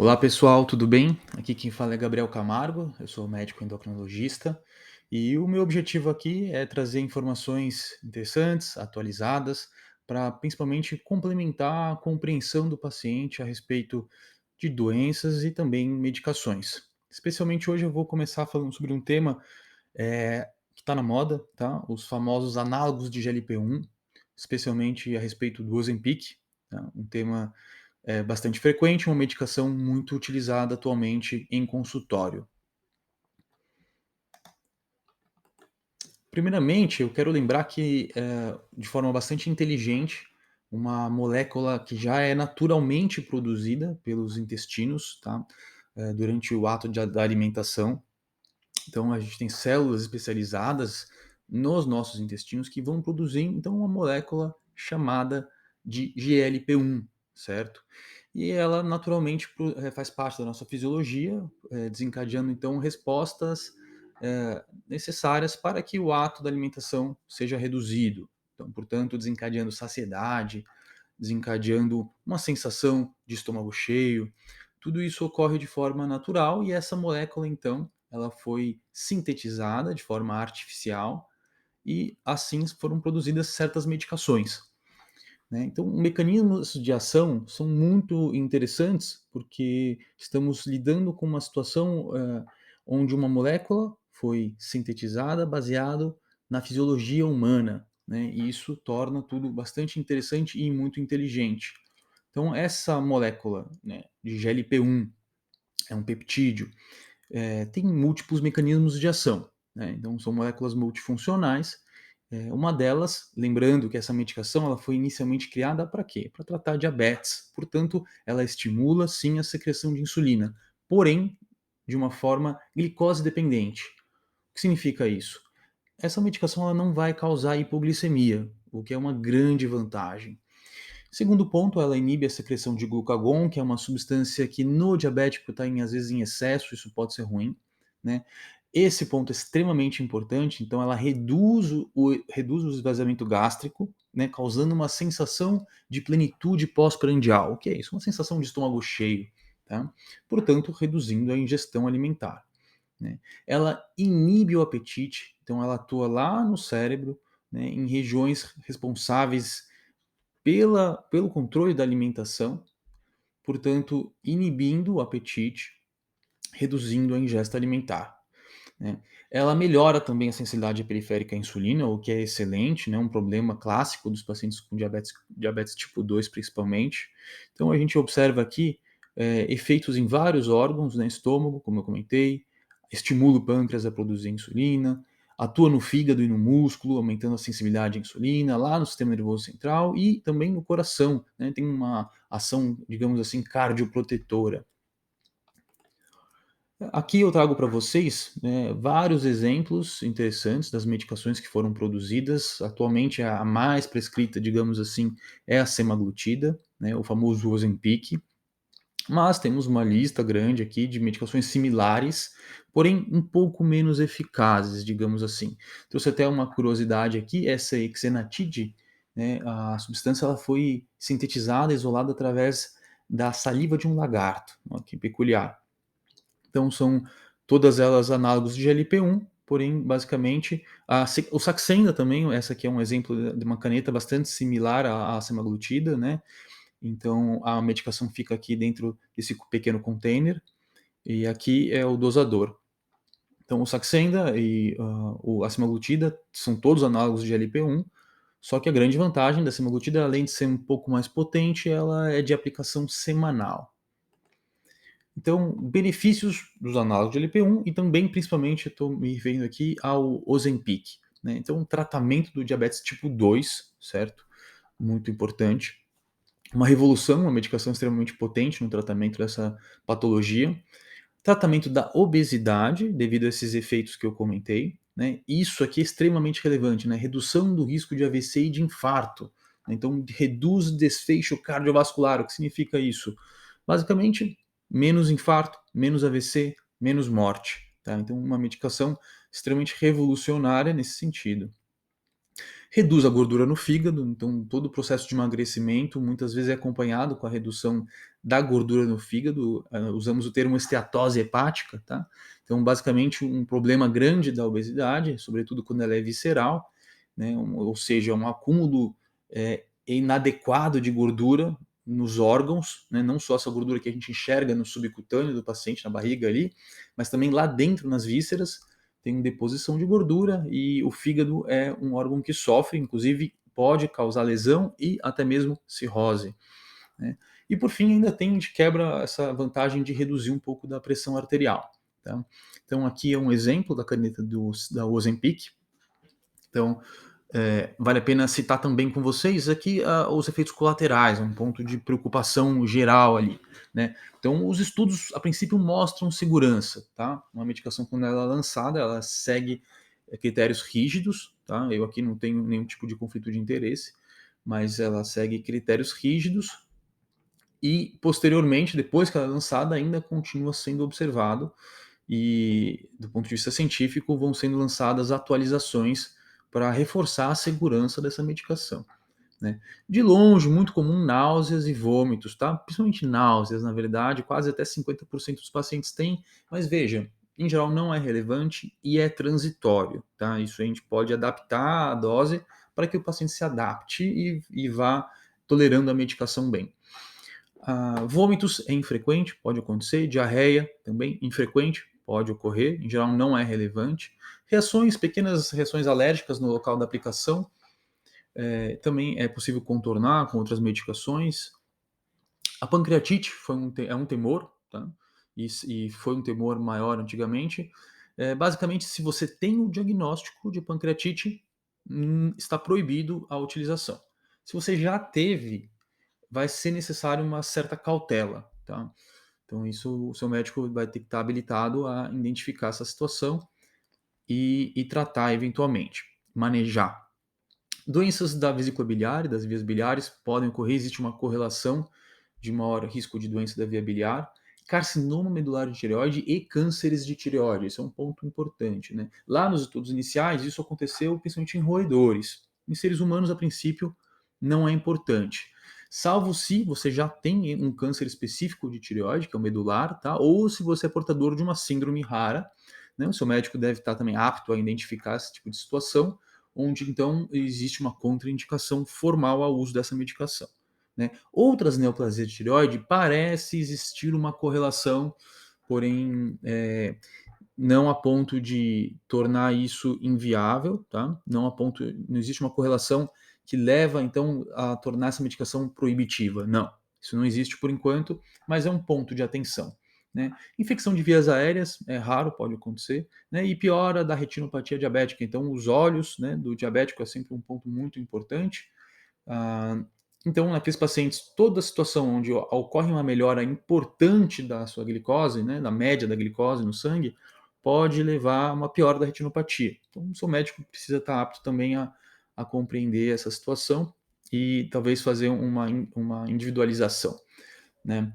Olá pessoal, tudo bem? Aqui quem fala é Gabriel Camargo, eu sou médico endocrinologista e o meu objetivo aqui é trazer informações interessantes, atualizadas, para principalmente complementar a compreensão do paciente a respeito de doenças e também medicações. Especialmente hoje eu vou começar falando sobre um tema que está na moda, tá? Os famosos análogos de GLP-1, especialmente a respeito do Ozempic, tá? Um tema bastante frequente, uma medicação muito utilizada atualmente em consultório. Primeiramente, eu quero lembrar que, de forma bastante inteligente, uma molécula que já é naturalmente produzida pelos intestinos, tá? Durante o ato da alimentação. Então, a gente tem células especializadas nos nossos intestinos que vão produzir, então, uma molécula chamada de GLP-1, certo? E ela naturalmente faz parte da nossa fisiologia, desencadeando então respostas necessárias para que o ato da alimentação seja reduzido. Então, portanto, desencadeando saciedade, desencadeando uma sensação de estômago cheio. Tudo isso ocorre de forma natural e essa molécula, então, ela foi sintetizada de forma artificial e assim foram produzidas certas medicações, né? Então, mecanismos de ação são muito interessantes porque estamos lidando com uma situação onde uma molécula foi sintetizada baseado na fisiologia humana, né? E isso torna tudo bastante interessante e muito inteligente. Então, essa molécula, né, de GLP-1 é um peptídeo, tem múltiplos mecanismos de ação, né? Então, são moléculas multifuncionais. Uma delas, lembrando que essa medicação ela foi inicialmente criada para quê? Para tratar diabetes. Portanto, ela estimula sim a secreção de insulina, porém de uma forma glicose dependente. O que significa isso? Essa medicação ela não vai causar hipoglicemia, o que é uma grande vantagem. Segundo ponto, ela inibe a secreção de glucagon, que é uma substância que no diabético está às vezes em excesso, isso pode ser ruim, né? Esse ponto é extremamente importante, então ela reduz o esvaziamento gástrico, né, causando uma sensação de plenitude pós-prandial. O que é isso? Uma sensação de estômago cheio, tá? Portanto, reduzindo a ingestão alimentar, né? Ela inibe o apetite, então ela atua lá no cérebro, né, em regiões responsáveis pelo controle da alimentação, portanto, inibindo o apetite, reduzindo a ingesta alimentar, né? Ela melhora também a sensibilidade periférica à insulina, o que é excelente, né? Um problema clássico dos pacientes com diabetes tipo 2, principalmente. Então, a gente observa aqui efeitos em vários órgãos, né? Estômago, como eu comentei, estimula o pâncreas a produzir insulina, atua no fígado e no músculo, aumentando a sensibilidade à insulina, lá no sistema nervoso central e também no coração, né? Tem uma ação, digamos assim, cardioprotetora. Aqui eu trago para vocês, né, vários exemplos interessantes das medicações que foram produzidas. Atualmente, a mais prescrita, digamos assim, é a semaglutida, né, o famoso Ozempic, mas temos uma lista grande aqui de medicações similares, porém um pouco menos eficazes, digamos assim. Trouxe até uma curiosidade aqui, essa Exenatide, né, a substância ela foi sintetizada, isolada através da saliva de um lagarto, ó, que peculiar. Então são todas elas análogos de GLP-1, porém basicamente o Saxenda também, essa aqui é um exemplo de uma caneta bastante similar à semaglutida, né, então a medicação fica aqui dentro desse pequeno container, e aqui é o dosador. Então o Saxenda e a semaglutida são todos análogos de GLP-1, só que a grande vantagem da semaglutida, além de ser um pouco mais potente, ela é de aplicação semanal. Então, benefícios dos análogos de LP1 e também, principalmente, estou me referindo aqui ao Ozempic, né? Então, tratamento do diabetes tipo 2, certo? Muito importante. Uma revolução, uma medicação extremamente potente no tratamento dessa patologia. Tratamento da obesidade, devido a esses efeitos que eu comentei, né? Isso aqui é extremamente relevante, né? Redução do risco de AVC e de infarto, né? Então, reduz desfecho cardiovascular. O que significa isso? Basicamente, menos infarto, menos AVC, menos morte, tá? Então, uma medicação extremamente revolucionária nesse sentido. reduz a gordura no fígado, então todo o processo de emagrecimento muitas vezes é acompanhado com a redução da gordura no fígado, usamos o termo esteatose hepática, tá? Então basicamente um problema grande da obesidade, sobretudo quando ela é visceral, né, ou seja, um acúmulo, inadequado de gordura nos órgãos, né, não só essa gordura que a gente enxerga no subcutâneo do paciente, na barriga ali, mas também lá dentro nas vísceras, tem deposição de gordura e o fígado é um órgão que sofre, inclusive pode causar lesão e até mesmo cirrose, né. E por fim ainda tem de quebra essa vantagem de reduzir um pouco da pressão arterial, tá. Então aqui é um exemplo da caneta da Ozempic, então vale a pena citar também com vocês aqui os efeitos colaterais, um ponto de preocupação geral ali, né? Então, os estudos, a princípio, mostram segurança, tá? Uma medicação, quando ela é lançada, ela segue critérios rígidos, tá? Eu aqui não tenho nenhum tipo de conflito de interesse, mas ela segue critérios rígidos e, posteriormente, depois que ela é lançada, ainda continua sendo observado e, do ponto de vista científico, vão sendo lançadas atualizações para reforçar a segurança dessa medicação, né. De longe, muito comum náuseas e vômitos, tá? Principalmente náuseas, na verdade, quase até 50% dos pacientes têm, mas veja, em geral não é relevante e é transitório, tá? Isso a gente pode adaptar a dose para que o paciente se adapte e vá tolerando a medicação bem. Vômitos é infrequente, pode acontecer. Diarreia também infrequente, pode ocorrer. Em geral, não é relevante. Reações, pequenas reações alérgicas no local da aplicação, também é possível contornar com outras medicações. A pancreatite é um temor, tá? E foi um temor maior antigamente. Basicamente, se você tem o diagnóstico de pancreatite, está proibido a utilização. Se você já teve, vai ser necessário uma certa cautela, tá? Então isso o seu médico vai ter que estar habilitado a identificar essa situação e tratar eventualmente, manejar. Doenças da vesícula biliar e das vias biliares podem ocorrer, existe uma correlação de maior risco de doença da via biliar, carcinoma medular de tireoide e cânceres de tireoide, esse é um ponto importante, né? Lá nos estudos iniciais, isso aconteceu principalmente em roedores. Em seres humanos, a princípio, não é importante. Salvo se você já tem um câncer específico de tireoide, que é o medular, tá? Ou se você é portador de uma síndrome rara, né? O seu médico deve estar também apto a identificar esse tipo de situação, onde então existe uma contraindicação formal ao uso dessa medicação, né? Outras neoplasias de tireoide parece existir uma correlação, porém não a ponto de tornar isso inviável, tá? Não existe uma correlação que leva então a tornar essa medicação proibitiva. Não, isso não existe por enquanto, mas é um ponto de atenção, né? Infecção de vias aéreas é raro, pode acontecer, né? E piora da retinopatia diabética. Então, os olhos, né, do diabético é sempre um ponto muito importante. Ah, então, naqueles pacientes, toda a situação onde ocorre uma melhora importante da sua glicose, né, da média da glicose no sangue, pode levar a uma piora da retinopatia. Então, o seu médico precisa estar apto também a compreender essa situação e talvez fazer uma individualização, né?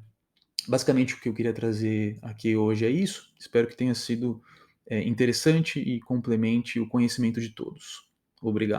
Basicamente, o que eu queria trazer aqui hoje é isso. Espero que tenha sido interessante e complemente o conhecimento de todos. Obrigado.